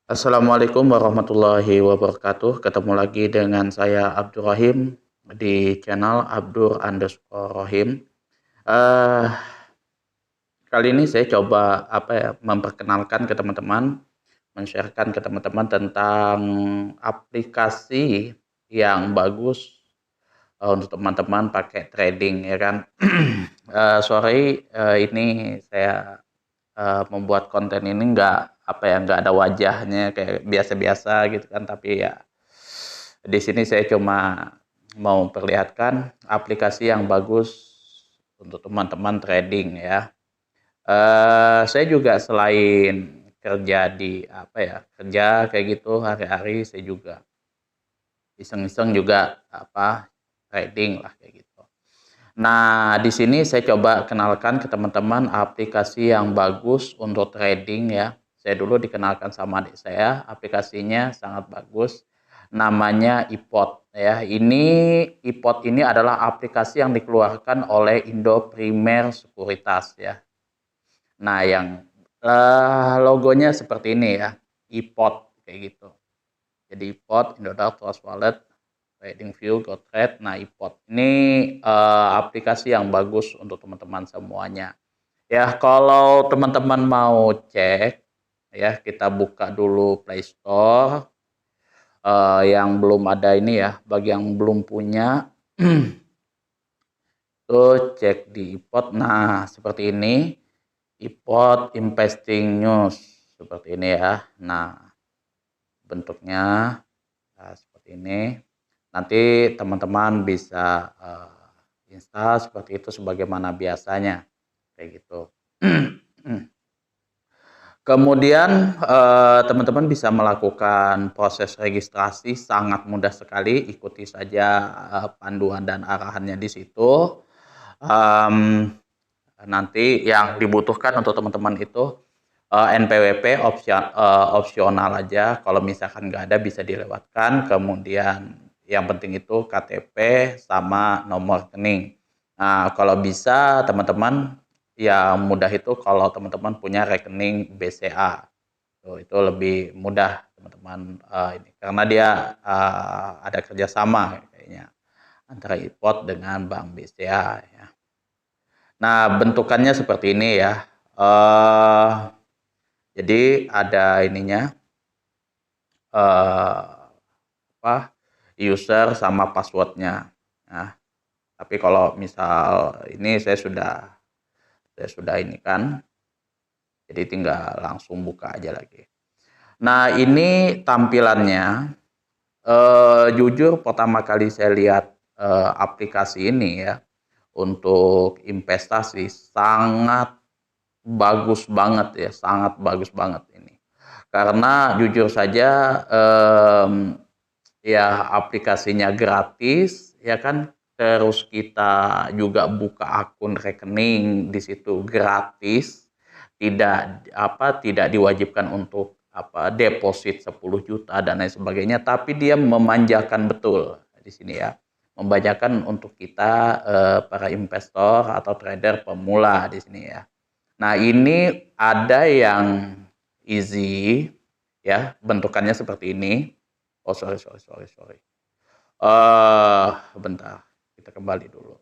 Assalamualaikum warahmatullahi wabarakatuh. Ketemu lagi dengan saya Abdurrahim di channel Abdur_Rahim. Eh, Kali ini saya coba memperkenalkan ke teman-teman, men-sharekan ke teman-teman tentang aplikasi yang bagus untuk teman-teman pakai trading ya kan. Sorry, ini saya membuat konten ini nggak ada wajahnya kayak biasa-biasa gitu kan, tapi ya di sini saya cuma mau perlihatkan aplikasi yang bagus untuk teman-teman trading ya. Saya juga selain kerja kerja kayak gitu hari-hari, saya juga iseng-iseng juga trading lah kayak gitu. Nah, di sini saya coba kenalkan ke teman-teman aplikasi yang bagus untuk trading ya. Saya dulu dikenalkan sama adik saya, aplikasinya sangat bagus. Namanya iPod ya. iPod ini adalah aplikasi yang dikeluarkan oleh Indo Primer Sekuritas ya. Nah, yang logonya seperti ini ya, iPod kayak gitu. Jadi iPod, Indodax Trust Wallet, TradingView, GoTrade. Nah, iPod ini aplikasi yang bagus untuk teman-teman semuanya. Ya, kalau teman-teman mau cek, ya kita buka dulu Play Store. Yang belum ada ini ya, bagi yang belum punya, tuh cek di iPod. Nah, seperti ini, iPod Investing News, seperti ini ya. Nah, bentuknya seperti ini. Nanti teman-teman bisa install seperti itu sebagaimana biasanya kayak gitu. Kemudian teman-teman bisa melakukan proses registrasi sangat mudah sekali, ikuti saja panduan dan arahannya di situ. Nanti yang dibutuhkan untuk teman-teman itu NPWP opsional aja, kalau misalkan nggak ada bisa dilewatkan. Kemudian yang penting itu KTP sama nomor rekening. Nah, kalau bisa teman-teman yang mudah itu kalau teman-teman punya rekening BCA. Tuh, itu lebih mudah teman-teman ini karena dia ada kerjasama kayaknya antara iPod dengan Bank BCA ya. Nah, bentukannya seperti ini ya. Jadi ada ininya, user sama passwordnya. Nah, tapi kalau misal ini saya sudah ini kan, jadi tinggal langsung buka aja lagi. Nah, ini tampilannya, jujur pertama kali saya lihat aplikasi ini ya, untuk investasi sangat bagus banget ya, sangat bagus banget ini. Karena jujur saja ya aplikasinya gratis ya kan, terus kita juga buka akun rekening di situ gratis, tidak diwajibkan untuk deposit 10 juta dan lain sebagainya, tapi dia memanjakan betul di sini ya. Membanyakan untuk kita para investor atau trader pemula di sini ya. Nah, ini ada yang easy ya, bentukannya seperti ini. Oh, sorry. Bentar, kita kembali dulu.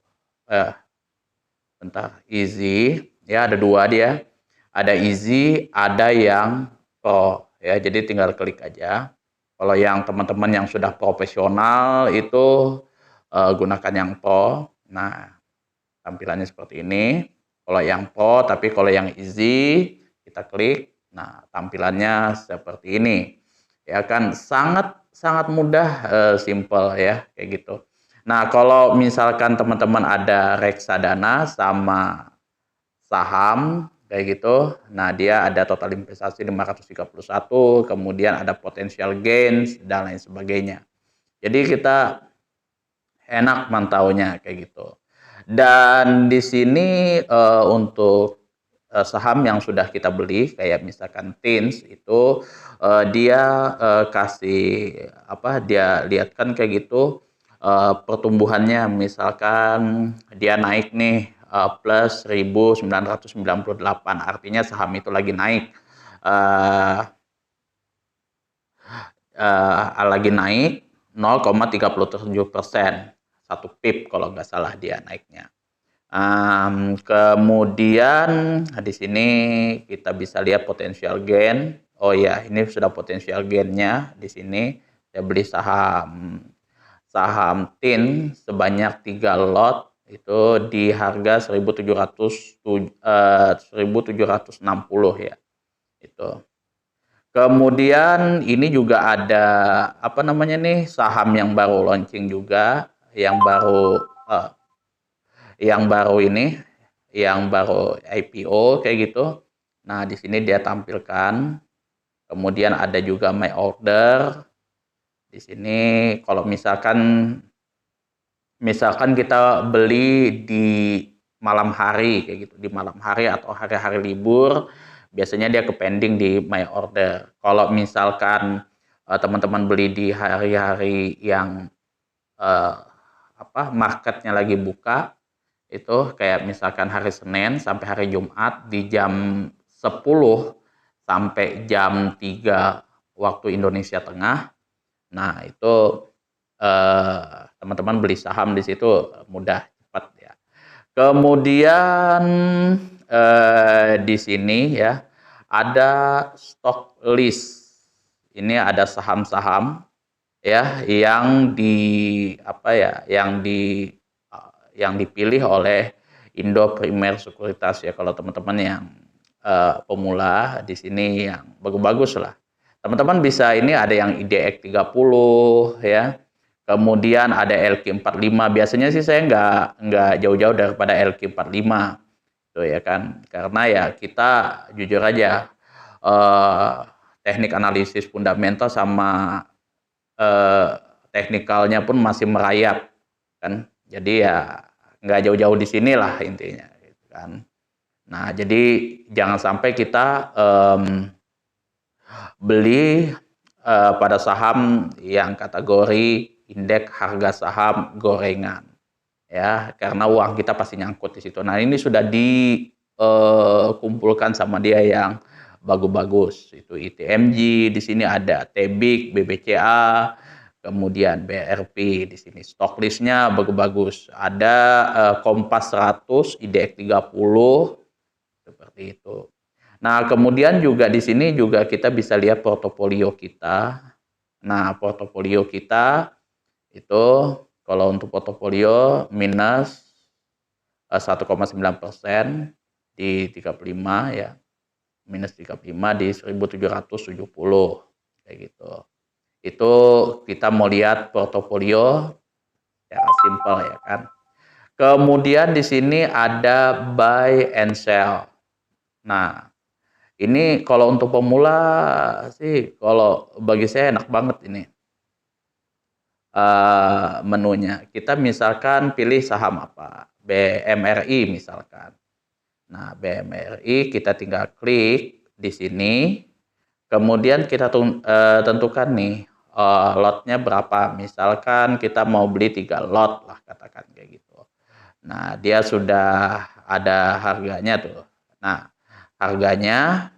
Bentar, easy ya, ada dua dia. Ada easy, ada yang pro ya. Jadi tinggal klik aja. Kalau yang teman-teman yang sudah profesional itu gunakan yang pro. Nah, tampilannya seperti ini. Kalau yang pro, tapi kalau yang easy kita klik. Nah, tampilannya seperti ini. Ya kan, sangat sangat mudah, simple ya kayak gitu. Nah, kalau misalkan teman-teman ada reksadana sama saham kayak gitu. Nah, dia ada total investasi 531, kemudian ada potential gains dan lain sebagainya. Jadi kita enak mantaunya kayak gitu. Dan di sini untuk saham yang sudah kita beli kayak misalkan TINS itu dia kasih dia lihatkan kayak gitu pertumbuhannya, misalkan dia naik nih plus 1998, artinya saham itu lagi naik. lagi naik 0,37%, 1 pip kalau nggak salah dia naiknya. Kemudian di sini kita bisa lihat potensial gain. Oh ya, ini sudah potensial gainnya di sini. Saya beli saham TIN sebanyak 3 lot itu di harga 1760 ya. Itu. Kemudian ini juga ada apa namanya nih, saham yang baru launching juga, yang baru ini, yang baru IPO kayak gitu. Nah, di sini dia tampilkan. Kemudian ada juga my order. Di sini kalau misalkan kita beli di malam hari kayak gitu, di malam hari atau hari-hari libur, biasanya dia ke pending di my order. Kalau misalkan teman-teman beli di hari-hari yang marketnya lagi buka, itu kayak misalkan hari Senin sampai hari Jumat di jam 10 sampai jam 3 waktu Indonesia Tengah. Nah, itu teman-teman beli saham di situ mudah, cepat ya. Kemudian di sini ya ada stock list. Ini ada saham-saham ya yang dipilih oleh Indo Primer Sekuritas ya. Kalau teman-teman yang pemula di sini yang bagus-bagus lah. Teman-teman bisa, ini ada yang IDX 30 ya. Kemudian ada LQ45. Biasanya sih saya nggak jauh-jauh daripada LQ45 tuh ya kan. Karena ya kita jujur aja teknik analisis fundamental sama teknikalnya pun masih merayap kan. Jadi ya nggak jauh-jauh di sinilah intinya gitu kan. Nah, jadi jangan sampai kita beli pada saham yang kategori indeks harga saham gorengan ya, karena uang kita pasti nyangkut di situ. Nah, ini sudah dikumpulkan sama dia yang bagus-bagus. Itu ITMG, di sini ada TBIK, BBCA, kemudian BRP, di sini stock listnya bagus-bagus. Ada Kompas 100, IDX 30, seperti itu. Nah, kemudian juga di sini juga kita bisa lihat portofolio kita. Nah, portofolio kita itu kalau untuk portofolio minus 1,9% di 35 ya. Minus 35 di 1770 kayak gitu. Itu kita mau lihat portofolio secara simpel ya kan. Kemudian di sini ada buy and sell. Nah, ini kalau untuk pemula sih, kalau bagi saya enak banget ini menunya. Kita misalkan pilih saham apa, BMRI misalkan. Nah, BMRI kita tinggal klik di sini, kemudian kita tentukan nih lotnya berapa. Misalkan kita mau beli 3 lot lah, katakan kayak gitu. Nah, dia sudah ada harganya tuh. Nah, harganya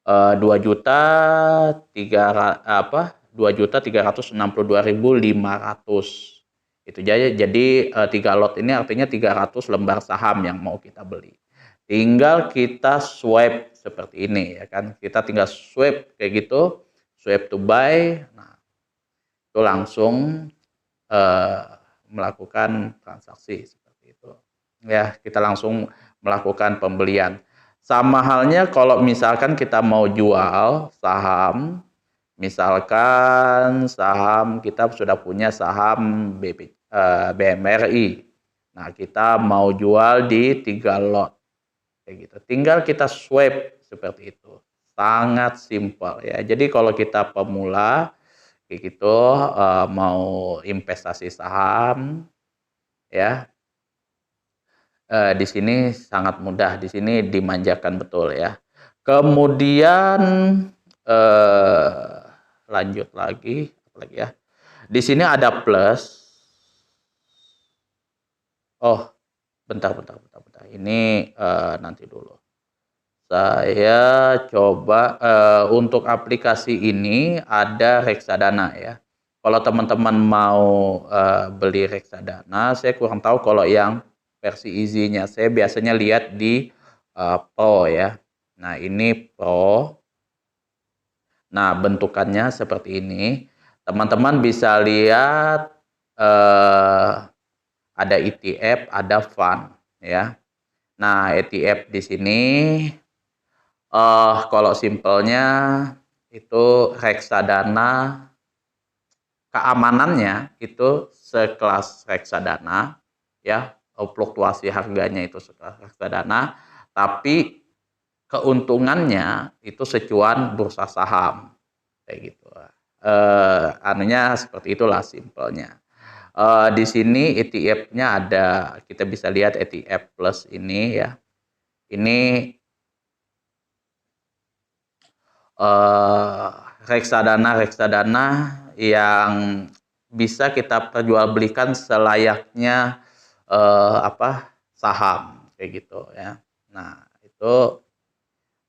2.362.500. Itu jadi 3 lot ini artinya 300 lembar saham yang mau kita beli. Tinggal kita swipe seperti ini ya kan. Kita tinggal swipe kayak gitu, swipe to buy. Nah, itu langsung melakukan transaksi seperti itu. Ya, kita langsung melakukan pembelian. Sama halnya kalau misalkan kita mau jual saham, misalkan saham kita sudah punya saham BMRI. Nah, kita mau jual di 3 lot. Kayak gitu. Tinggal kita swipe seperti itu. Sangat simpel ya. Jadi kalau kita pemula kayak gitu mau investasi saham ya, di sini sangat mudah, di sini dimanjakan betul ya. Kemudian lanjut lagi, ya. Di sini ada plus. Oh, bentar. Ini nanti dulu. saya coba untuk aplikasi ini ada reksadana ya. Kalau teman-teman mau beli reksadana, saya kurang tahu kalau yang versi easy-nya. Saya biasanya lihat di Pro ya. Nah, ini Pro. Nah, bentukannya seperti ini. Teman-teman bisa lihat ada ETF, ada fund ya. Nah, ETF di sini kalau simpelnya itu reksadana, keamanannya itu sekelas reksadana ya, fluktuasi harganya itu sekelas reksadana, tapi keuntungannya itu secuan bursa saham kayak gitu. Anunya seperti itulah simpelnya. Di sini ETF-nya ada, kita bisa lihat ETF Plus ini ya. Ini reksadana yang bisa kita perjualbelikan selayaknya saham kayak gitu ya. Nah, itu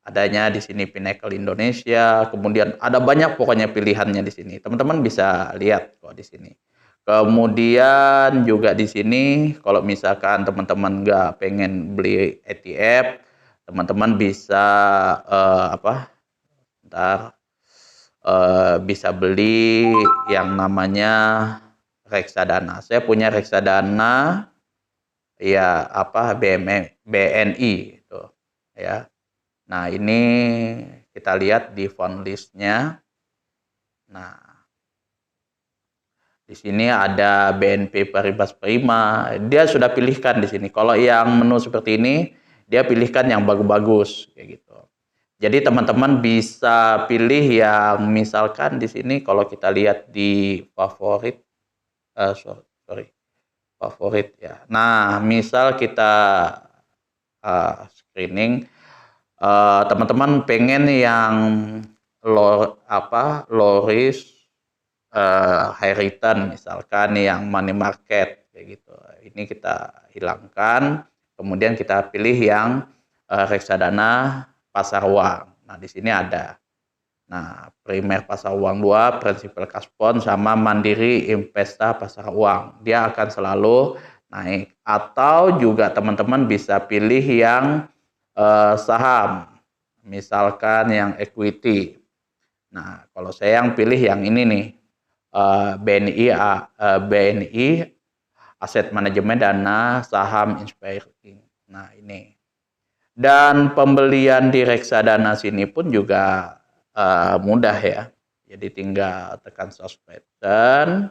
adanya di sini Pinnacle Indonesia, kemudian ada banyak pokoknya pilihannya di sini. Teman-teman bisa lihat kok di sini. Kemudian juga di sini kalau misalkan teman-teman nggak pengen beli ETF, teman-teman bisa bisa beli yang namanya reksadana. Saya punya reksadana ya BNI itu ya. Nah, ini kita lihat di fund list-nya. Nah, di sini ada BNP Paribas Prima. Dia sudah pilihkan di sini. Kalau yang menu seperti ini, dia pilihkan yang bagus-bagus kayak gitu. Jadi teman-teman bisa pilih yang misalkan di sini kalau kita lihat di favorit, favorit ya. Nah, misal kita screening, teman-teman pengen yang low risk, high return, misalkan yang money market kayak gitu. Ini kita hilangkan, kemudian kita pilih yang reksadana pasar uang. Nah, di sini ada. Nah, primer pasar uang 2, prinsipal cash fund, sama mandiri investa pasar uang. Dia akan selalu naik. Atau juga teman-teman bisa pilih yang saham, misalkan yang equity. Nah, kalau saya yang pilih yang ini nih, BNI Aset Manajemen Dana Saham Inspiring. Nah, ini. Dan pembelian di reksadana sini pun juga mudah ya. Jadi tinggal tekan subscription,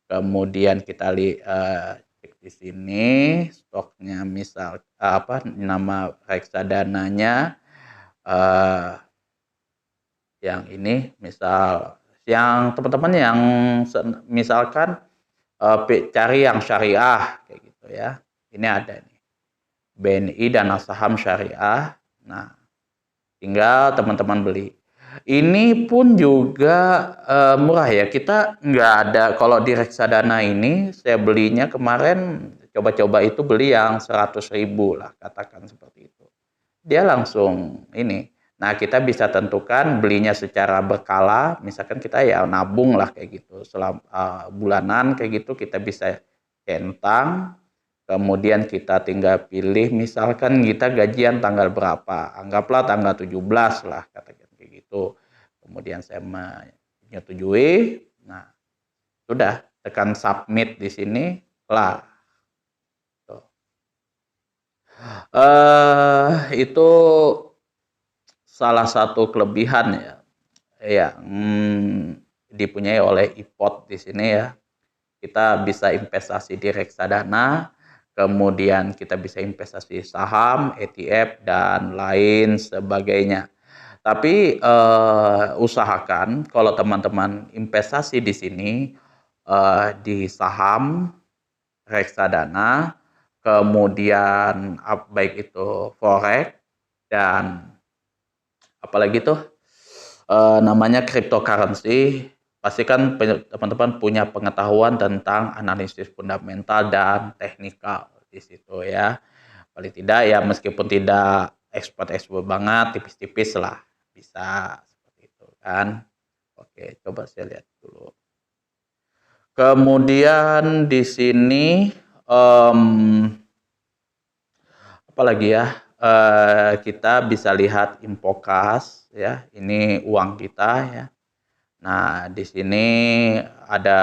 kemudian kita cek di sini stoknya, misal nama reksadananya yang ini, misal yang teman-teman yang misalkan cari yang syariah kayak gitu ya. Ini ada nih. BNI Dana Saham Syariah. Nah, tinggal teman-teman beli. Ini pun juga murah ya. Kita nggak ada, kalau di reksadana ini saya belinya kemarin coba-coba itu beli yang 100.000 lah, katakan seperti itu. Dia langsung ini. Nah, kita bisa tentukan belinya secara berkala. Misalkan kita ya nabung lah kayak gitu. Selama bulanan kayak gitu kita bisa centang. Kemudian kita tinggal pilih, misalkan kita gajian tanggal berapa, anggaplah tanggal 17 lah, katakan kayak gitu. Kemudian saya menyetujui, nah sudah, tekan submit di sini, lah. Itu salah satu kelebihan ya, yang dipunyai oleh iPod di sini ya. Kita bisa investasi di reksadana, kemudian kita bisa investasi saham, ETF, dan lain sebagainya. Tapi usahakan kalau teman-teman investasi di sini di saham, reksadana, kemudian baik itu forex, dan apalagi tuh namanya cryptocurrency, pastikan teman-teman punya pengetahuan tentang analisis fundamental dan teknikal di situ ya. Paling tidak ya, meskipun tidak ekspor banget, tipis-tipis lah, bisa seperti itu kan. Oke, coba saya lihat dulu. Kemudian di sini apalagi ya, kita bisa lihat Infocas ya, ini uang kita ya. Nah, di sini ada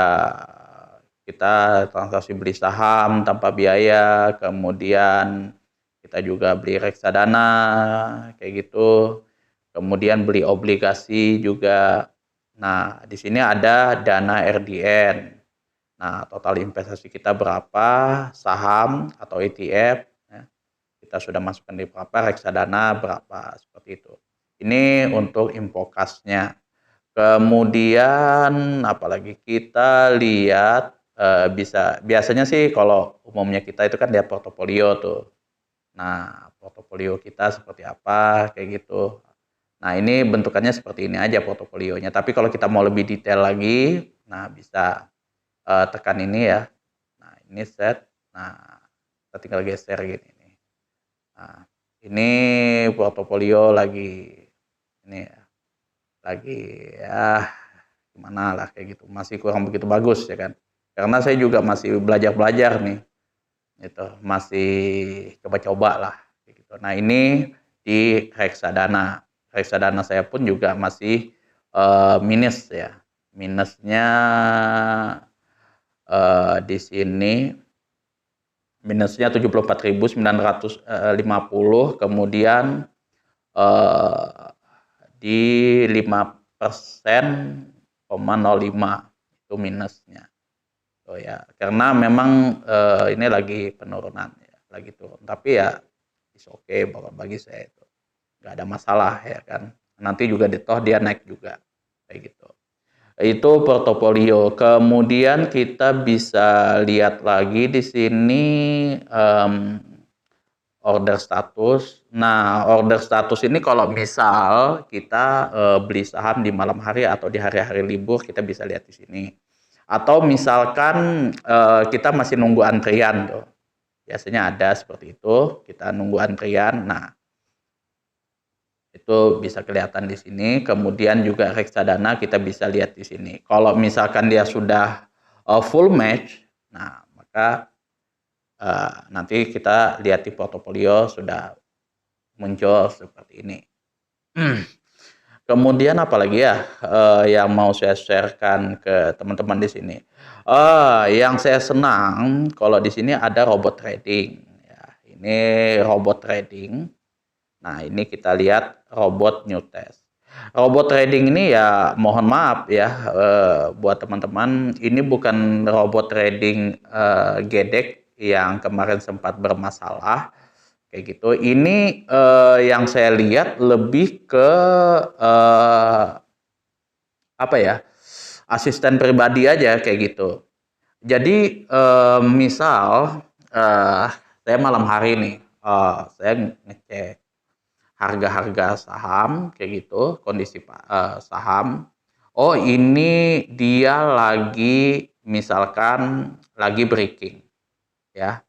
kita transaksi beli saham tanpa biaya, kemudian kita juga beli reksadana kayak gitu. Kemudian beli obligasi juga. Nah, di sini ada dana RDN. Nah, total investasi kita berapa, saham atau ETF ya. Kita sudah masukkan di berapa, reksadana berapa, seperti itu. Ini untuk Infocasnya. Kemudian apalagi kita lihat biasanya sih kalau umumnya kita itu kan lihat portofolio tuh. Nah, portofolio kita seperti apa kayak gitu. Nah, ini bentukannya seperti ini aja portofolionya. Tapi kalau kita mau lebih detail lagi, nah bisa tekan ini ya. Nah, ini set. Nah, kita tinggal geser gini nih. Nah, ini portofolio lagi ini ya. Lagi ya gimana lah kayak gitu, masih kurang begitu bagus ya kan, karena saya juga masih belajar nih gitu, masih coba-coba lah kayak gitu. Nah, ini di reksadana saya pun juga masih minus ya, minusnya di sini minusnya 74.950, kemudian di 5%,05 itu minusnya. Oh ya, karena memang ini lagi penurunan ya, lagi turun. Tapi ya oke, bagi saya itu nggak ada masalah ya kan. Nanti juga dia naik juga kayak gitu. Itu portofolio. Kemudian kita bisa lihat lagi di sini order status. Nah, order status ini kalau misal kita beli saham di malam hari atau di hari-hari libur, kita bisa lihat di sini. Atau misalkan kita masih nunggu antrian tuh. Biasanya ada seperti itu, kita nunggu antrian. Nah, itu bisa kelihatan di sini. Kemudian juga reksadana kita bisa lihat di sini. Kalau misalkan dia sudah full match, nah maka nanti kita lihat di portofolio sudah muncul seperti ini. Kemudian apalagi ya yang mau saya sharekan ke teman-teman di sini. Yang saya senang kalau di sini ada robot trading. Ya, ini robot trading. Nah, ini kita lihat robot new test. Robot trading ini ya mohon maaf ya buat teman-teman, ini bukan robot trading gedek yang kemarin sempat bermasalah kayak gitu. Ini yang saya lihat lebih ke apa ya, asisten pribadi aja kayak gitu. Jadi misal saya malam hari nih, saya ngecek harga-harga saham kayak gitu, kondisi saham. Oh, ini dia lagi misalkan lagi breaking ya.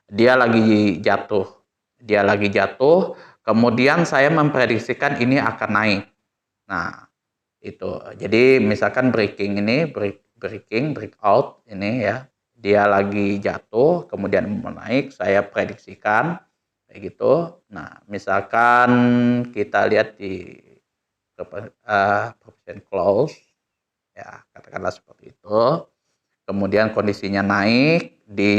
Dia lagi jatuh. Dia lagi jatuh, kemudian saya memprediksikan ini akan naik. Nah, itu. Jadi misalkan breakout ini ya. Dia lagi jatuh, kemudian menaik, saya prediksikan kayak gitu. Nah, misalkan kita lihat di profit close ya, katakanlah seperti itu. Kemudian kondisinya naik di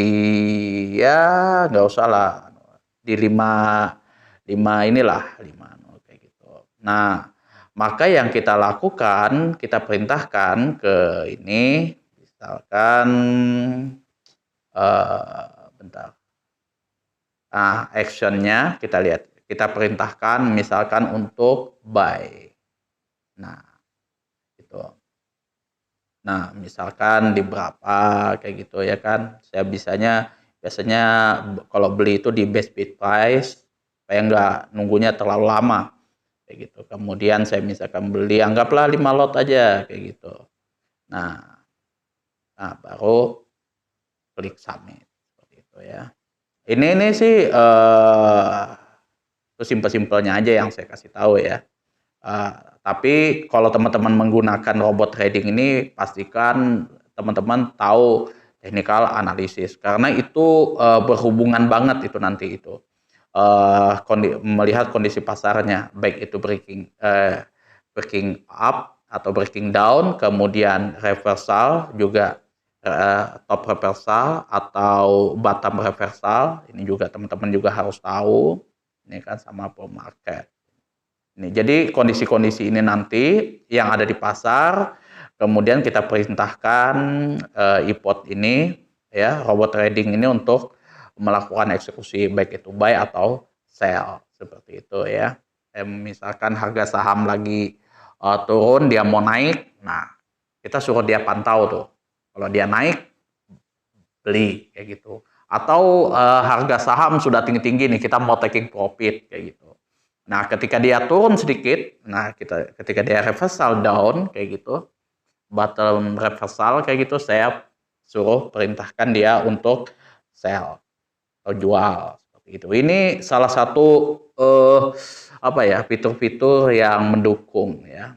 ya nggak usah lah di 5 inilah 5 kayak gitu. Nah, maka yang kita lakukan, kita perintahkan ke ini misalkan bentar. Nah, actionnya kita lihat, kita perintahkan misalkan untuk buy. Nah, itu. Nah, misalkan di berapa kayak gitu ya kan. Saya biasanya kalau beli itu di best bid price supaya nggak nunggunya terlalu lama kayak gitu. Kemudian saya misalkan beli anggaplah 5 lot aja kayak gitu. Nah, baru klik submit seperti itu ya. Ini sih Itu simpel-simpelnya aja yang saya kasih tahu ya. Tapi kalau teman-teman menggunakan robot trading ini, pastikan teman-teman tahu technical analisis, karena itu berhubungan banget itu nanti itu melihat kondisi pasarnya, baik itu breaking up atau breaking down, kemudian reversal juga, top reversal atau bottom reversal. Ini juga teman-teman juga harus tahu. Ini kan sama bull market. Nih, jadi kondisi-kondisi ini nanti yang ada di pasar, kemudian kita perintahkan iPod ini, ya, robot trading ini untuk melakukan eksekusi, baik itu buy atau sell, seperti itu ya. Misalkan harga saham lagi turun, dia mau naik, nah kita suruh dia pantau tuh. Kalau dia naik, beli kayak gitu. Atau harga saham sudah tinggi-tinggi nih, kita mau taking profit kayak gitu. Nah, ketika dia turun sedikit, nah ketika dia reversal down kayak gitu, bottom reversal kayak gitu, saya suruh perintahkan dia untuk sell atau jual seperti itu. Ini salah satu apa ya, fitur-fitur yang mendukung ya.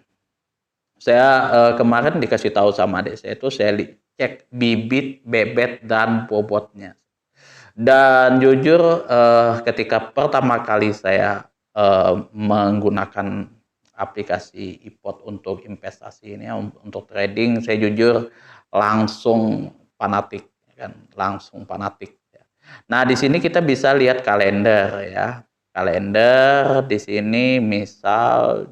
Saya kemarin dikasih tahu sama adik saya itu, saya cek bibit, bebet, dan bobotnya. Dan jujur ketika pertama kali saya menggunakan aplikasi iPod untuk investasi ini, untuk trading, saya jujur langsung fanatik, kan, langsung fanatik. Nah, di sini kita bisa lihat kalender ya. Kalender di sini misal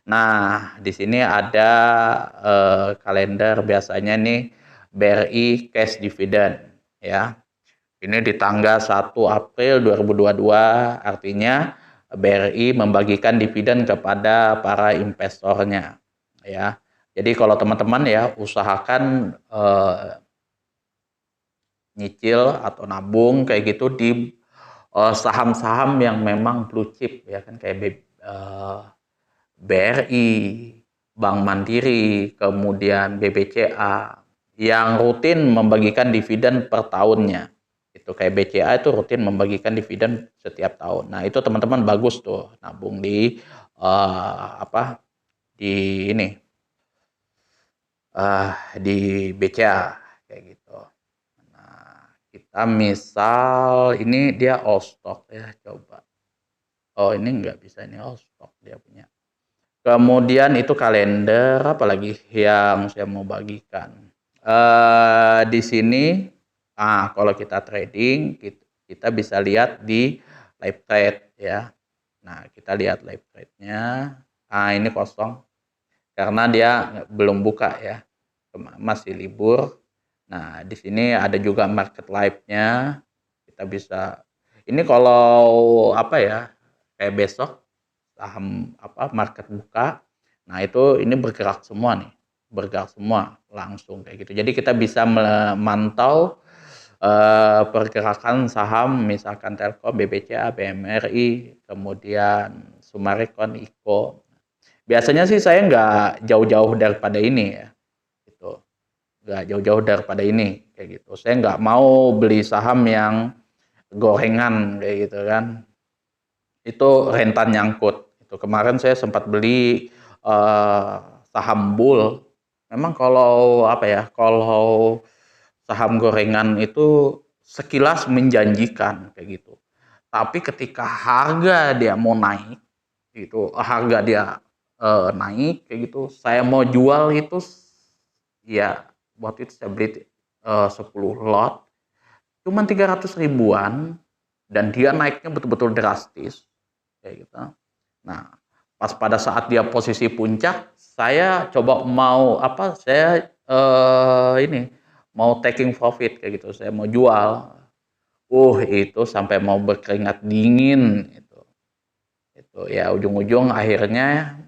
nah, di sini ada kalender biasanya nih BRI cash dividend ya. Ini di tanggal 1 April 2022, artinya BRI membagikan dividen kepada para investornya ya. Jadi kalau teman-teman ya, usahakan nyicil atau nabung kayak gitu di saham-saham yang memang blue chip ya kan, kayak BRI, Bank Mandiri, kemudian BBCA yang rutin membagikan dividen per tahunnya. Itu kayak BCA itu rutin membagikan dividen setiap tahun. Nah, itu teman-teman bagus tuh nabung di di ini di BCA kayak gitu. Nah, kita misal ini dia all stock ya, coba. Oh, ini nggak bisa, ini all stock dia punya. Kemudian itu kalender, apalagi yang saya mau bagikan. Di sini, kalau kita trading, kita bisa lihat di live trade ya. Nah, kita lihat live trade-nya. Ini kosong karena dia belum buka ya, masih libur. Nah, di sini ada juga market live-nya. Kita bisa, ini kalau apa ya, kayak besok saham market buka, nah itu ini bergerak semua nih, bergerak semua langsung kayak gitu. Jadi kita bisa memantau pergerakan saham, misalkan Telkom, BBCA, BMRI, kemudian Summarecon, IKO. Biasanya sih saya nggak jauh-jauh daripada ini ya, gitu. Nggak jauh-jauh daripada ini kayak gitu. Saya nggak mau beli saham yang gorengan kayak gitu kan. Itu rentan nyangkut. Itu kemarin saya sempat beli saham Bull. Memang kalau apa ya, kalau saham gorengan itu sekilas menjanjikan kayak gitu. Tapi ketika harga dia mau naik, itu harga dia naik kayak gitu, saya mau jual itu ya, waktu itu saya beli 10 lot cuman 300 ribuan, dan dia naiknya betul-betul drastis kayak gitu. Nah, pas pada saat dia posisi puncak, saya coba mau saya ini mau taking profit kayak gitu, saya mau jual. Itu sampai mau berkeringat dingin itu. Itu ya ujung-ujung akhirnya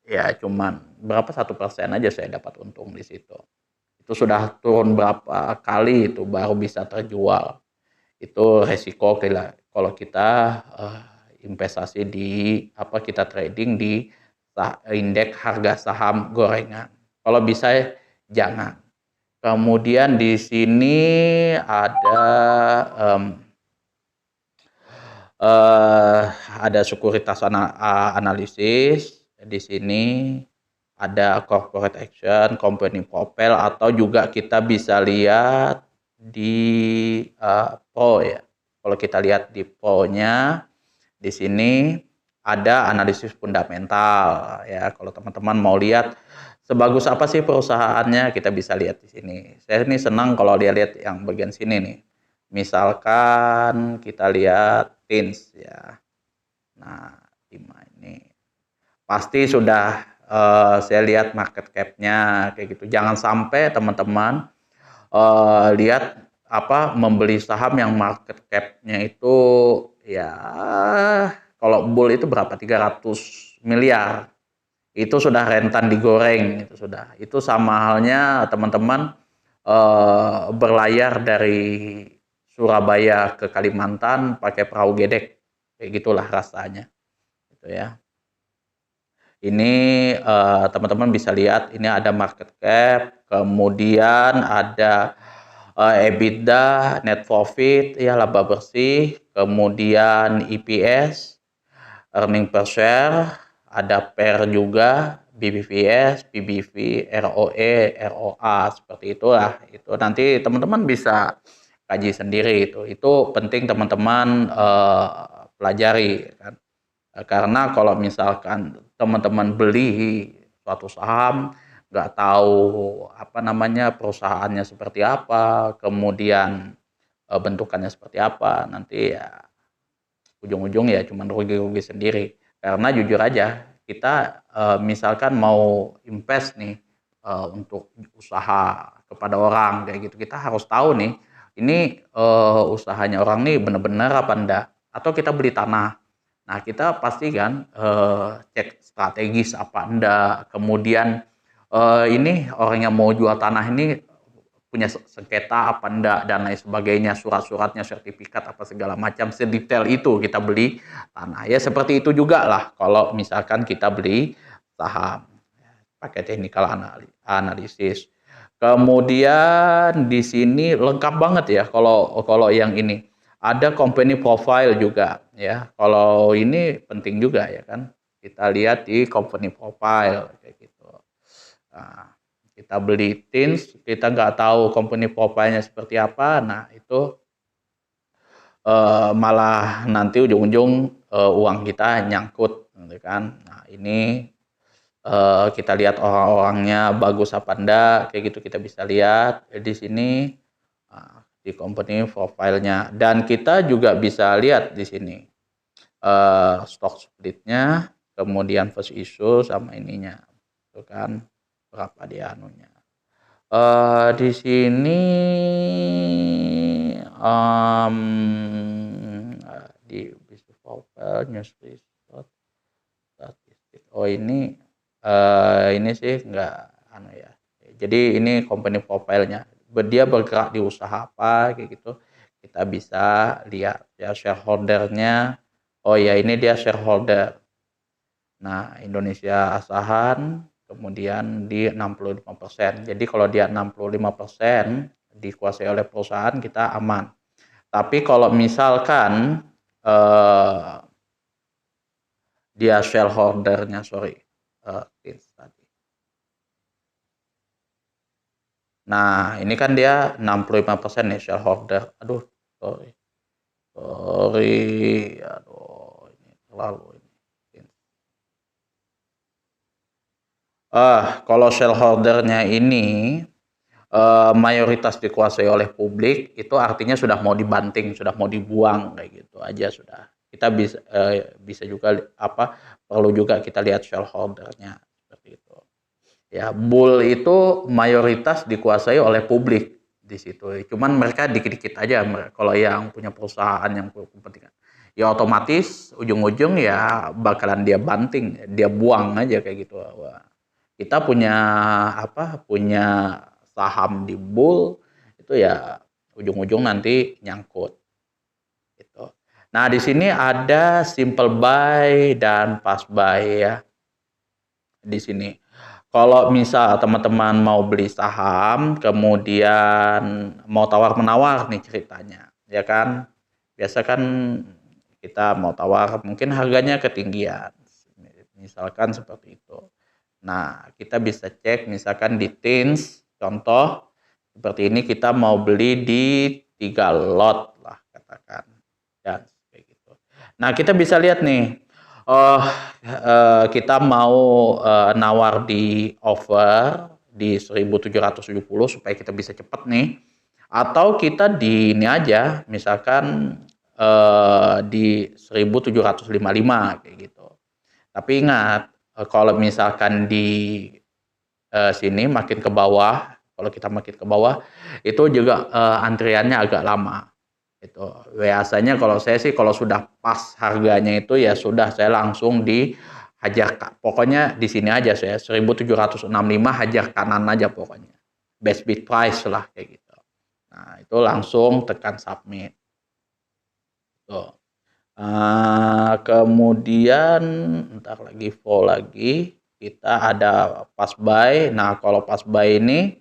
ya cuman berapa 1% aja saya dapat untung di situ. Itu sudah turun berapa kali itu baru bisa terjual. Itu resiko kalau kita investasi di kita trading di indeks harga saham gorengan. Kalau bisa jangan. Kemudian di sini ada eh, ada sekuritas analisis di sini, ada corporate action, company profile, atau juga kita bisa lihat di pro ya. Kalau kita lihat di pro-nya, di sini ada analisis fundamental ya. Kalau teman-teman mau lihat sebagus apa sih perusahaannya, kita bisa lihat di sini. Saya ini senang kalau dia lihat yang bagian sini nih. Misalkan kita lihat Teens ya. Nah, ini pasti sudah saya lihat market cap-nya kayak gitu. Jangan sampai teman-teman lihat apa membeli saham yang market cap-nya itu ya kalau bull itu berapa 300 miliar. Itu sudah rentan digoreng, itu sudah. Itu sama halnya teman-teman berlayar dari Surabaya ke Kalimantan pakai perahu gedek. Kayak gitulah rasanya. Gitu ya. Ini teman-teman bisa lihat ini ada market cap, kemudian ada EBITDA, net profit, ya laba bersih, kemudian EPS, earning per share, ada PER juga, BBVS, PBV, ROE, ROA, seperti itulah. Itu nanti teman-teman bisa kaji sendiri itu. Itu penting teman-teman pelajari kan. Karena kalau misalkan teman-teman beli suatu saham, nggak tahu apa namanya perusahaannya seperti apa, kemudian bentukannya seperti apa, nanti ya ujung-ujung ya cuma rugi-rugi sendiri. Karena jujur aja kita misalkan mau invest nih untuk usaha kepada orang kayak gitu, kita harus tahu nih ini usahanya orang nih benar-benar apa enggak, atau kita beli tanah. Nah, kita pasti kan cek strategis apa enggak, kemudian ini orang yang mau jual tanah ini punya sengketa apa enggak dan lain sebagainya, surat-suratnya, sertifikat apa segala macam, sedetail itu kita beli tanah. Ya seperti itu juga lah kalau misalkan kita beli saham pakai technical analisis. Kemudian di sini lengkap banget ya kalau kalau yang ini. Ada company profile juga ya. Kalau ini penting juga ya kan. Kita lihat di company profile kayak gitu. Nah, kita beli Teens, kita nggak tahu company profile-nya seperti apa. Nah, itu malah nanti ujung-ujung uang kita nyangkut gitu kan. Nah, ini kita lihat orang-orangnya bagus apa enggak, kayak gitu kita bisa lihat di sini di company profile-nya, dan kita juga bisa lihat di sini stock split-nya, kemudian first issue sama ininya, itu kan berapa dia anunya. Di sini di business profile, news report, statistik. Oh ini sih enggak anu ya. Jadi ini company profile-nya. Dia bergerak di usaha apa kayak gitu. Kita bisa lihat ya shareholder-nya. Oh ya ini dia shareholder. Nah, Indonesia Asahan kemudian di 65%. Jadi kalau dia 65% dikuasai oleh perusahaan kita aman. Tapi kalau misalkan dia shareholder-nya tadi. Nah, ini kan dia 65% nih shareholder. Aduh, sorry. Aduh, ini terlalu ini. Kalau shareholder-nya ini mayoritas dikuasai oleh publik, itu artinya sudah mau dibanting, sudah mau dibuang kayak gitu aja sudah. Kita bisa juga perlu juga kita lihat shareholder-nya seperti itu. Ya, bull itu mayoritas dikuasai oleh publik di situ. Cuman mereka dikit-dikit aja kalau yang punya perusahaan yang kepentingan. Ya otomatis ujung-ujung ya bakalan dia banting, dia buang aja kayak gitu. Wah, kita punya punya saham di bull itu ya ujung-ujung nanti nyangkut gitu. Nah, di sini ada simple buy dan fast buy ya. Di sini. Kalau misal teman-teman mau beli saham, kemudian mau tawar-menawar nih ceritanya, ya kan? Biasa kan kita mau tawar mungkin harganya ketinggian, misalkan seperti itu. Nah, kita bisa cek misalkan di Teens, contoh seperti ini kita mau beli di 3 lot lah katakan, dan kayak gitu. Nah, kita bisa lihat nih, oh kita mau nawar di offer di 1770 supaya kita bisa cepat nih, atau kita di ini aja, misalkan di 1755 kayak gitu. Tapi ingat, kalau misalkan di sini makin ke bawah, kalau kita makin ke bawah, itu juga antriannya agak lama. Itu biasanya kalau saya sih kalau sudah pas harganya itu ya sudah saya langsung dihajar, pokoknya di sini aja saya 1765 hajar kanan aja pokoknya. Best bid price lah kayak gitu. Nah, itu langsung tekan submit. Tuh. Kemudian ntar lagi flow lagi kita ada pas buy. Nah, kalau pas buy ini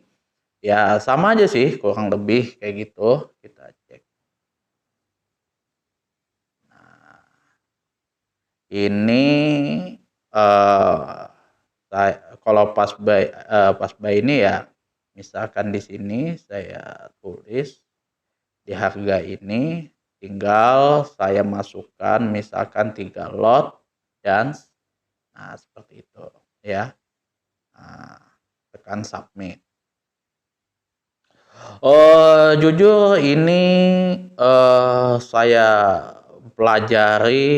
ya sama aja sih kurang lebih kayak gitu, kita cek. Nah, ini kalau pas buy ini ya misalkan di sini saya tulis di harga ini, tinggal saya masukkan misalkan 3 lot dan nah seperti itu ya. Nah, tekan submit. Oh, jujur ini saya pelajari,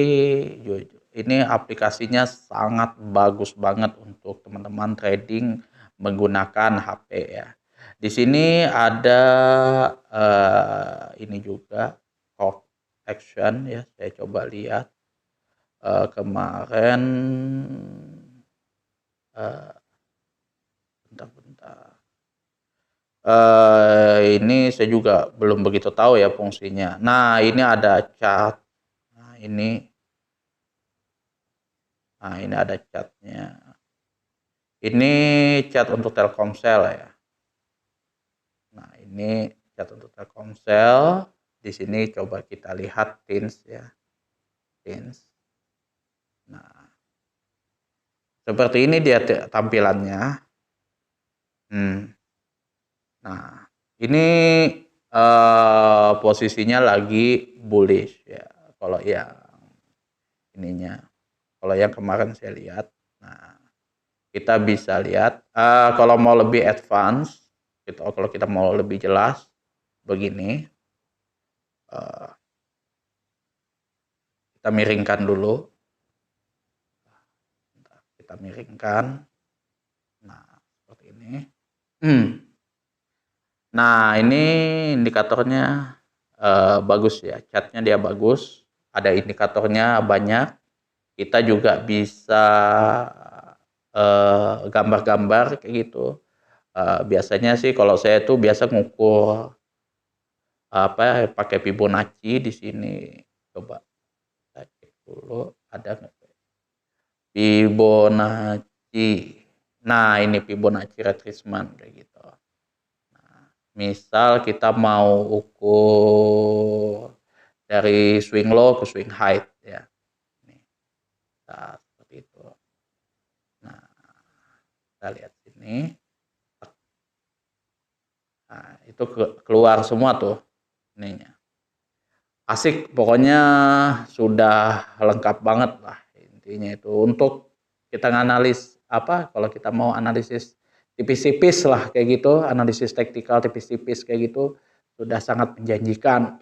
ini aplikasinya sangat bagus banget untuk teman-teman trading menggunakan HP ya. Di sini ada ini juga call action ya. Saya coba lihat kemarin bentar-bentar. Ini saya juga belum begitu tahu ya fungsinya. Nah, ini ada chart. Nah, ini ada chartnya. Ini chat untuk Telkomsel ya. Nah, ini chat untuk Telkomsel. Di sini coba kita lihat Teens ya. Teens. Nah, seperti ini dia tampilannya. Nah, ini posisinya lagi bullish ya. Kalau yang ininya, kalau yang kemarin saya lihat. Nah, kita bisa lihat kalau mau lebih advance, gitu. Kalau kita mau lebih jelas, begini. Kita miringkan dulu. Kita miringkan. Nah, seperti ini. Nah, ini indikatornya bagus ya. Chartnya dia bagus. Ada indikatornya banyak. Kita juga bisa gambar-gambar kayak gitu. Biasanya sih kalau saya tuh biasa ngukur pakai Fibonacci di sini. Coba kita cek dulu ada nggak Fibonacci. Nah, ini Fibonacci retracement kayak gitu. Nah, misal kita mau ukur dari swing low ke swing high ya. Nah, seperti itu. Nah, kita lihat sini. Nah, itu keluar semua tuh ininya. Asik, pokoknya sudah lengkap banget lah intinya itu. Untuk kita nganalis kalau kita mau analisis tipis-tipis lah kayak gitu, analisis taktikal tipis-tipis kayak gitu, sudah sangat menjanjikan.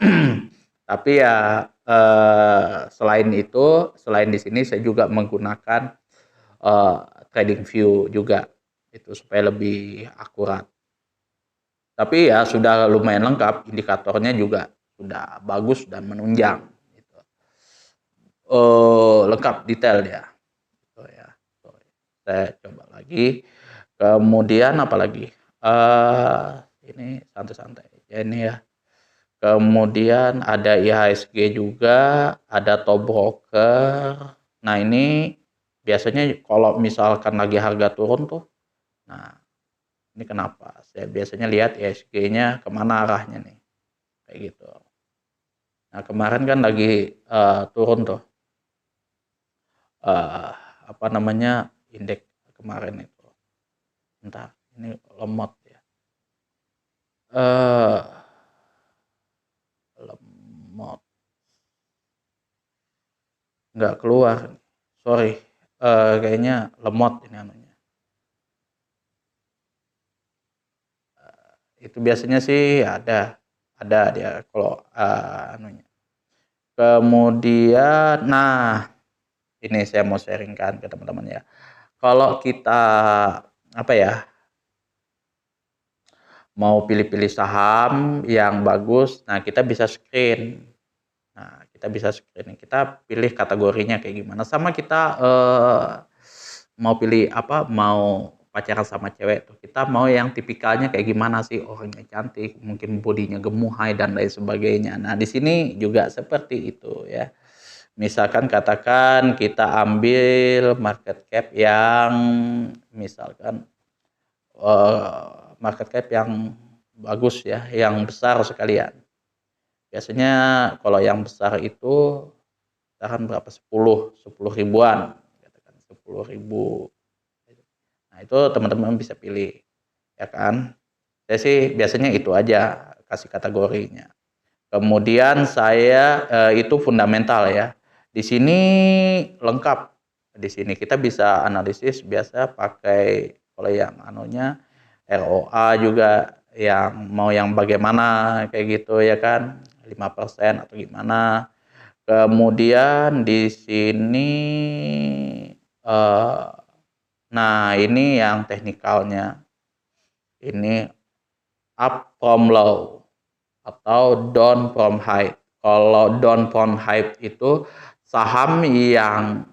Tapi ya selain itu, selain di sini saya juga menggunakan trading view juga itu supaya lebih akurat. Tapi ya sudah lumayan lengkap, indikatornya juga sudah bagus dan menunjang. Gitu. Lengkap detail ya. Gitu ya. Saya coba lagi. Kemudian apa lagi? Ini santai-santai. Ya, ini ya. Kemudian ada IHSG juga, ada top broker. Nah, ini biasanya kalau misalkan lagi harga turun tuh, nah ini kenapa? Saya biasanya lihat IHSG-nya kemana arahnya nih, kayak gitu. Nah, kemarin kan lagi turun tuh apa namanya, indeks kemarin itu. Entah ini lemot ya. Eh lemot nggak keluar. Sorry. Kayaknya lemot ini anunya. Itu biasanya sih ada dia kalau anunya. Kemudian, nah ini saya mau sharingkan ke teman-teman ya. Kalau kita apa ya, mau pilih-pilih saham yang bagus, nah kita bisa screen. Nah, kita bisa screen, kita pilih kategorinya kayak gimana. Sama kita mau pilih apa, mau pacaran sama cewek tuh, kita mau yang tipikalnya kayak gimana sih, orangnya cantik, mungkin bodinya gemuhai dan lain sebagainya. Nah, di sini juga seperti itu ya. Misalkan katakan kita ambil market cap yang misalkan market cap yang bagus ya, yang besar sekalian. Biasanya kalau yang besar itu misalkan berapa, 10 ribuan, katakan 10.000. Nah, itu teman-teman bisa pilih, ya kan. Saya sih biasanya itu aja kasih kategorinya. Kemudian saya itu fundamental ya. Di sini lengkap. Di sini kita bisa analisis biasa pakai kalau yang anunya ROA juga, yang mau yang bagaimana kayak gitu ya kan, 5% atau gimana. Kemudian di sini nah ini yang teknikalnya. Ini up from low atau down from high. Kalau down from high itu saham yang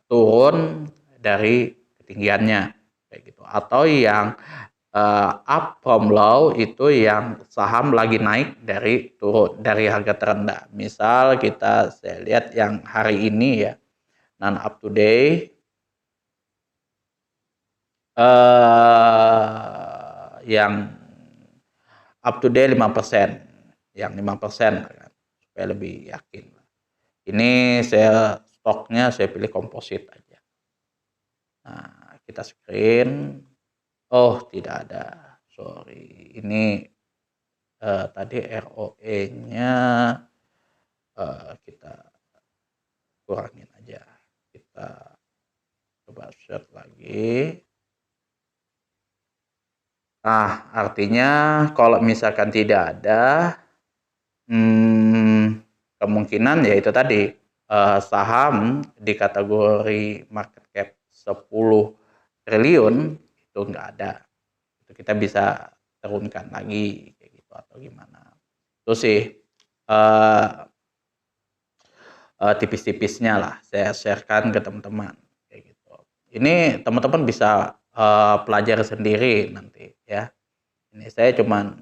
turun dari ketinggiannya kayak gitu. Atau yang up from low itu yang saham lagi naik dari turun dari harga terendah. Misal saya lihat yang hari ini ya, non up to date yang up to date 5%, yang 5% kan, supaya lebih yakin. Ini stoknya saya pilih komposit aja. Nah, kita screen. Oh, tidak ada. Sorry. Ini tadi ROE-nya kita kurangin aja. Kita coba search lagi. Nah, artinya kalau misalkan tidak ada, kemungkinan ya itu tadi, saham di kategori market cap 10 triliun itu nggak ada. Itu kita bisa turunkan lagi kayak gitu atau gimana. Itu sih tipis-tipisnya lah saya sharekan ke teman-teman kayak gitu. Ini teman-teman bisa pelajari sendiri nanti ya. Ini saya cuman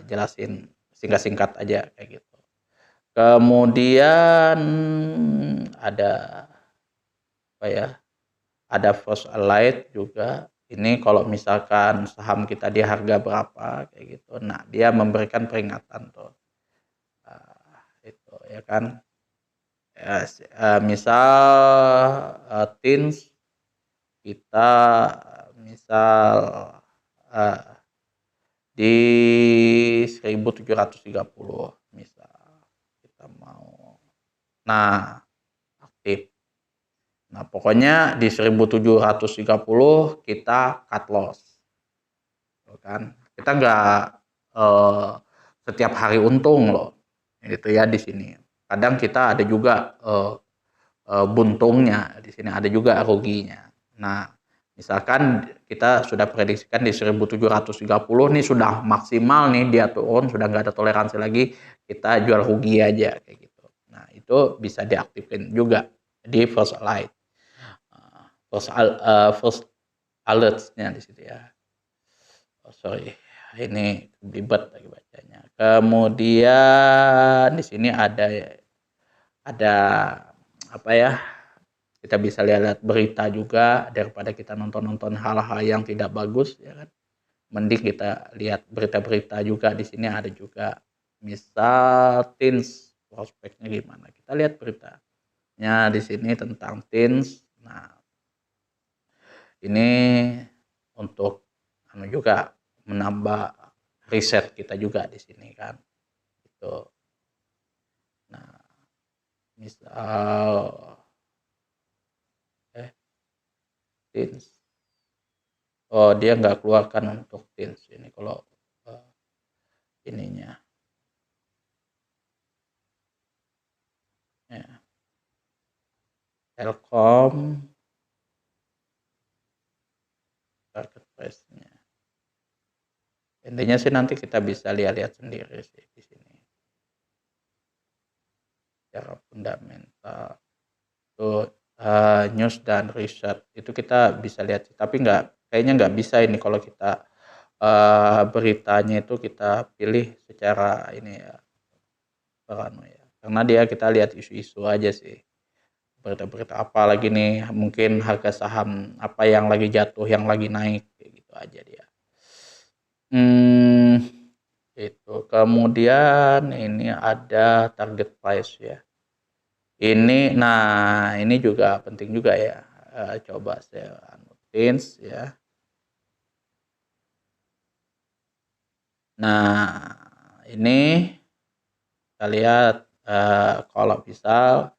jelasin singkat-singkat aja kayak gitu. Kemudian ada apa ya? Ada First Allied juga. Ini kalau misalkan saham kita di harga berapa kayak gitu. Nah, dia memberikan peringatan tuh. Itu ya kan. Misal TINS kita misal di 1730 misal kita mau, nah aktif. Nah, pokoknya di 1730 kita cut loss, kan? Kita nggak setiap hari untung loh, itu ya di sini. Kadang kita ada juga buntungnya, di sini ada juga ruginya. Nah, misalkan kita sudah prediksikan di 1730 nih sudah maksimal nih dia turun, sudah nggak ada toleransi lagi, kita jual rugi aja kayak gitu. Nah, itu bisa diaktifkan juga di First Light. First alerts-nya di situ ya. Oh, sorry, ini ribet lagi bacanya. Kemudian di sini ada apa ya? Kita bisa lihat berita juga daripada kita nonton-nonton hal-hal yang tidak bagus ya kan. Mending kita lihat berita-berita juga, di sini ada juga Misal Teens prospeknya gimana? Kita lihat beritanya di sini tentang Teens. Nah, ini untuk juga menambah riset kita juga di sini kan. Gitu. Nah, misal Teens. Oh, dia nggak keluarkan untuk Teens ini kalau ininya. Ya. Telkom market price-nya. Intinya sih nanti kita bisa lihat-lihat sendiri sih di sini. Secara fundamental. Tuh news dan riset itu kita bisa lihat, tapi kayaknya nggak bisa ini kalau kita beritanya itu kita pilih secara ini ya, karena dia kita lihat isu-isu aja sih, berita-berita apa lagi nih, mungkin harga saham apa yang lagi jatuh, yang lagi naik, kayak gitu aja dia. Itu kemudian ini ada target price ya. Ini juga penting juga ya. Coba saya anutin ya. Nah, ini kita lihat kalau misal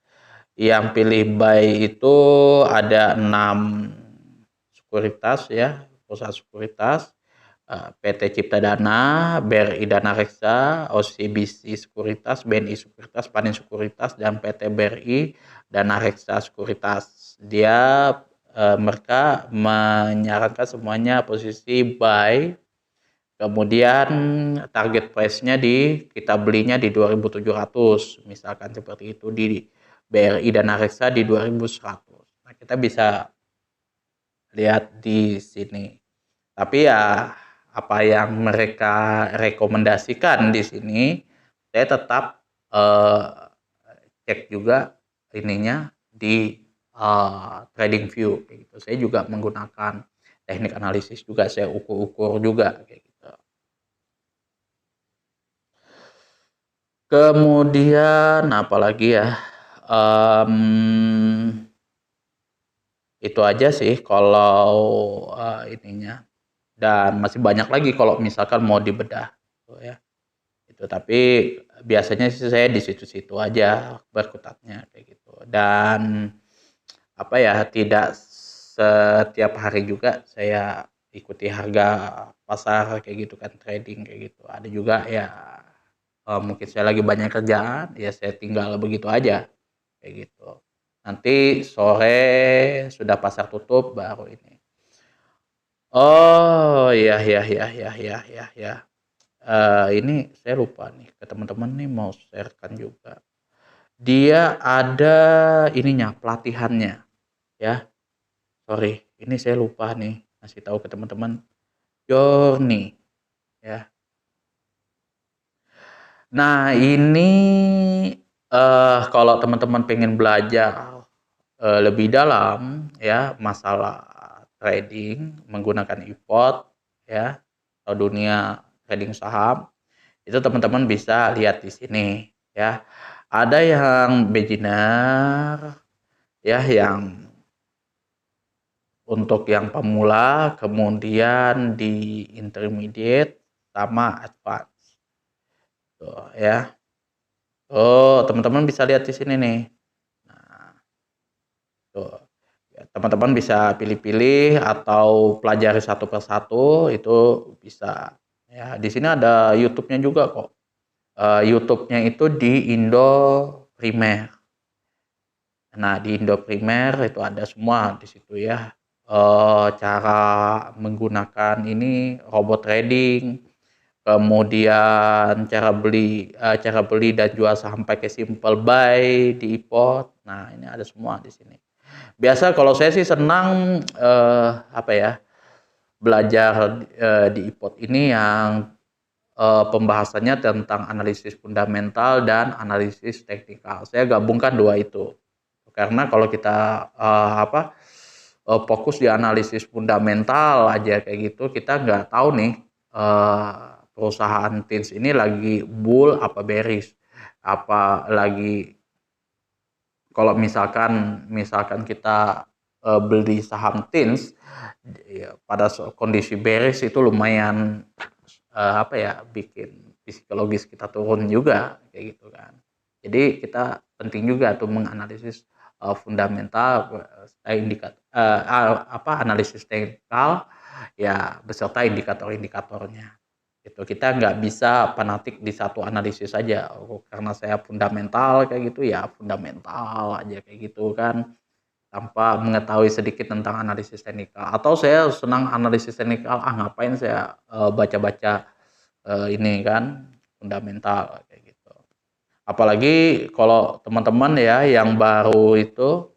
yang pilih buy itu ada 6 sekuritas ya, perusahaan sekuritas. PT Cipta Dana, BRI Dana Reksa, OCBC Sekuritas, BNI Sekuritas, Panin Sekuritas, dan PT BRI Dana Reksa Sekuritas. Mereka menyarankan semuanya posisi buy, kemudian target price-nya kita belinya di 2.700, misalkan seperti itu, di BRI Dana Reksa di 2.100. Nah, kita bisa lihat di sini. Tapi ya apa yang mereka rekomendasikan di sini, saya tetap cek juga ininya di TradingView kayak gitu. Saya juga menggunakan teknik analisis juga, saya ukur-ukur juga kayak gitu. Kemudian apalagi ya, itu aja sih kalau ininya, dan masih banyak lagi kalau misalkan mau dibedah gitu ya. Itu tapi biasanya sih saya di situ-situ aja berkutatnya kayak gitu. Dan apa ya, tidak setiap hari juga saya ikuti harga pasar kayak gitu kan, trading kayak gitu. Ada juga ya mungkin saya lagi banyak kerjaan, ya saya tinggal begitu aja kayak gitu. Nanti sore sudah pasar tutup baru ini. Oh, iya iya iya iya iya iya ya. Ini saya lupa nih, ke teman-teman nih mau sharekan juga. Dia ada ininya, pelatihannya ya. Sorry, ini saya lupa nih ngasih tahu ke teman-teman. Journey ya. Nah, ini kalau teman-teman pengen belajar lebih dalam ya masalah trading menggunakan e-pot ya, atau dunia trading saham, itu teman-teman bisa lihat di sini ya. Ada yang beginner ya, yang untuk yang pemula, kemudian di intermediate sama advance. Tuh ya. Oh, teman-teman bisa lihat di sini nih. Nah, tuh. Ya, teman-teman bisa pilih-pilih atau pelajari satu persatu, itu bisa. Ya, di sini ada YouTube-nya juga kok. YouTube-nya itu di Indo Primer. Nah, di Indo Primer itu ada semua di situ ya. Cara menggunakan ini robot trading, kemudian cara beli dan jual saham pakai simple buy di e-pot. Nah, ini ada semua di sini. Biasa kalau saya sih senang apa ya, belajar di e-pot ini yang pembahasannya tentang analisis fundamental dan analisis teknikal. Saya gabungkan dua itu. Karena kalau kita fokus di analisis fundamental aja kayak gitu, kita nggak tahu nih perusahaan TINS ini lagi bull apa bearish, apa lagi. Kalau misalkan kita beli saham TINS ya, pada kondisi bearish itu lumayan bikin psikologis kita turun juga kayak gitu kan. Jadi kita penting juga tuh menganalisis fundamental, analisis teknikal ya beserta indikator-indikatornya. Itu kita nggak bisa fanatik di satu analisis saja. Karena saya fundamental kayak gitu ya fundamental aja kayak gitu kan, tanpa mengetahui sedikit tentang analisis teknikal. Atau saya senang analisis teknikal, ngapain saya baca-baca ini kan fundamental kayak gitu. Apalagi kalau teman-teman ya yang baru itu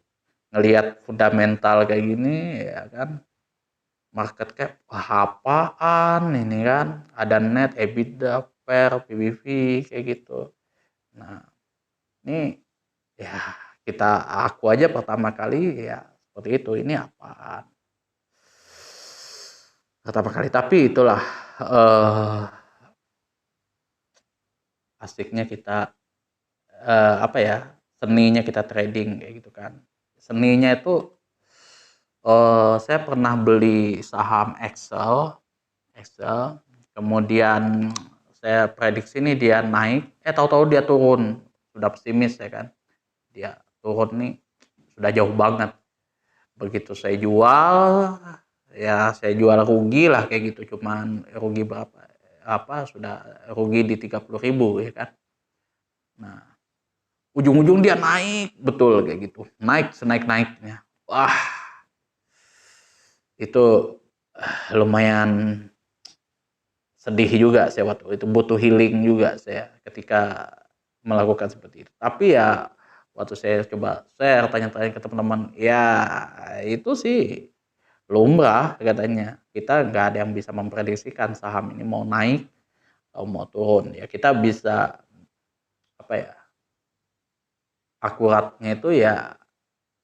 ngelihat fundamental kayak gini ya kan, market cap wah apaan ini kan, ada net, EBITDA, PER, PBV kayak gitu. Nah ini ya aku aja pertama kali ya seperti itu, ini apaan pertama kali, tapi itulah asiknya kita seninya kita trading kayak gitu kan. Seninya itu saya pernah beli saham Excel, kemudian saya prediksi nih dia naik, tahu-tahu dia turun, sudah pesimis ya kan, dia turun nih sudah jauh banget. Begitu saya jual, ya saya jual rugi lah kayak gitu, cuman rugi berapa, sudah rugi di 30.000 ya kan. Nah ujung-ujung dia naik betul kayak gitu, naik senaik-naiknya. Wah itu lumayan sedih juga saya waktu itu, butuh healing juga saya ketika melakukan seperti itu. Tapi ya waktu saya coba share, tanya-tanya ke teman-teman, ya itu sih lumrah katanya. Kita nggak ada yang bisa memprediksikan saham ini mau naik atau mau turun. Ya kita bisa akuratnya itu ya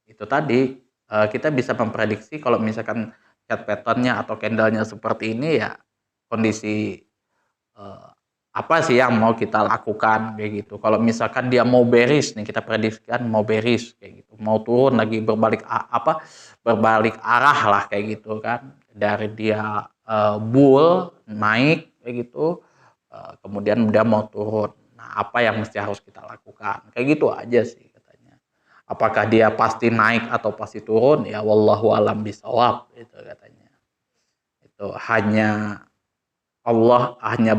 itu tadi, kita bisa memprediksi kalau misalkan chart pattern-nya atau candle-nya seperti ini ya kondisi apa sih yang mau kita lakukan kayak gitu. Kalau misalkan dia mau bearish nih, kita prediksikan mau bearish kayak gitu, mau turun lagi berbalik arah lah kayak gitu kan, dari dia bull naik kayak gitu, kemudian dia mau turun. Nah apa yang mesti harus kita lakukan kayak gitu aja sih katanya. Apakah dia pasti naik atau pasti turun ya wallahu alam bisawab itu katanya. Itu hanya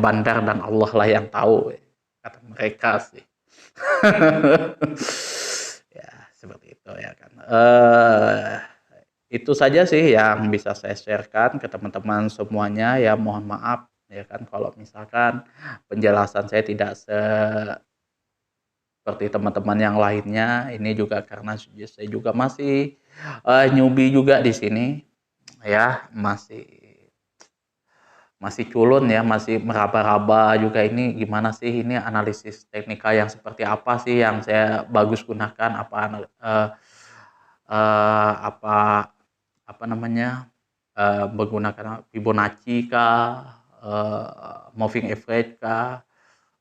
bandar dan Allah lah yang tahu kata mereka sih. Ya seperti itu ya kan. Itu saja sih yang bisa saya sharekan ke teman-teman semuanya ya, mohon maaf ya kan kalau misalkan penjelasan saya tidak seperti teman-teman yang lainnya. Ini juga karena saya juga masih newbie juga di sini ya, masih culun ya, masih meraba-raba juga ini gimana sih ini analisis teknikal yang seperti apa sih yang saya bagus gunakan, menggunakan Fibonacci kah, moving average kah,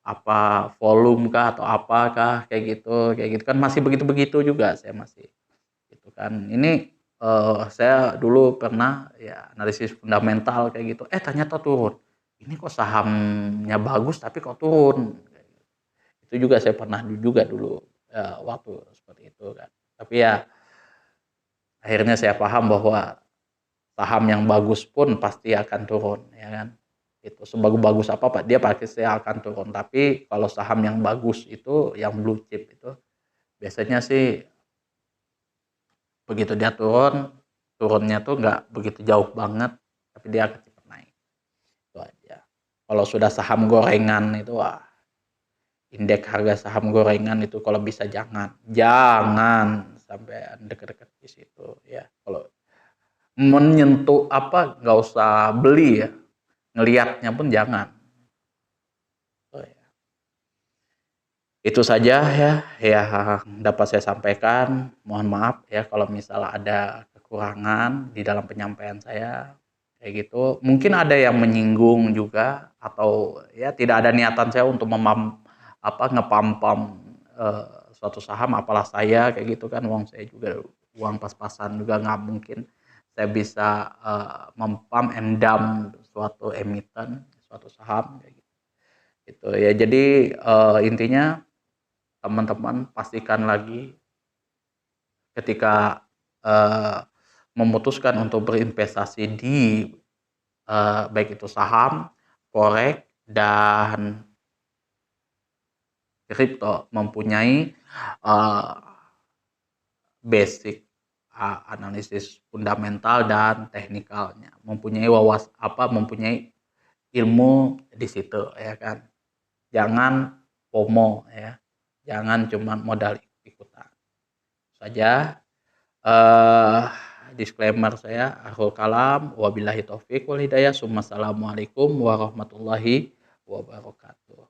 apa volume kah atau apakah kayak gitu kan, masih begitu-begitu juga saya masih gitu kan. Ini saya dulu pernah ya analisis fundamental kayak gitu, ternyata turun. Ini kok sahamnya bagus tapi kok turun. Itu juga saya pernah juga dulu waktu seperti itu kan. Tapi ya akhirnya saya paham bahwa saham yang bagus pun pasti akan turun ya kan. Itu sebagus-bagus apa Pak, dia pasti akan turun. Tapi kalau saham yang bagus itu yang blue chip itu biasanya sih begitu dia turunnya tuh nggak begitu jauh banget, tapi dia akan cepat naik. Itu aja. Kalau sudah saham gorengan itu indeks harga saham gorengan itu kalau bisa jangan sampai deket-deket di situ ya. Kalau menyentuh nggak usah beli ya, ngelihatnya pun jangan. Itu saja ya yang dapat saya sampaikan. Mohon maaf ya kalau misalnya ada kekurangan di dalam penyampaian saya kayak gitu. Mungkin ada yang menyinggung juga atau ya tidak ada niatan saya untuk ngepam-pam suatu saham, apalah saya kayak gitu kan, uang saya juga uang pas-pasan juga nggak mungkin saya bisa mempam and dump suatu emiten, suatu saham kayak gitu ya. Jadi intinya teman-teman pastikan lagi ketika memutuskan untuk berinvestasi di baik itu saham, forex, dan kripto, mempunyai basic analisis fundamental dan teknikalnya, mempunyai ilmu di situ ya kan. Jangan FOMO ya, jangan cuma modal ikutan saja. Disclaimer saya akhul kalam, wabillahi taufik wal hidayah. Assalamualaikum warahmatullahi wabarakatuh.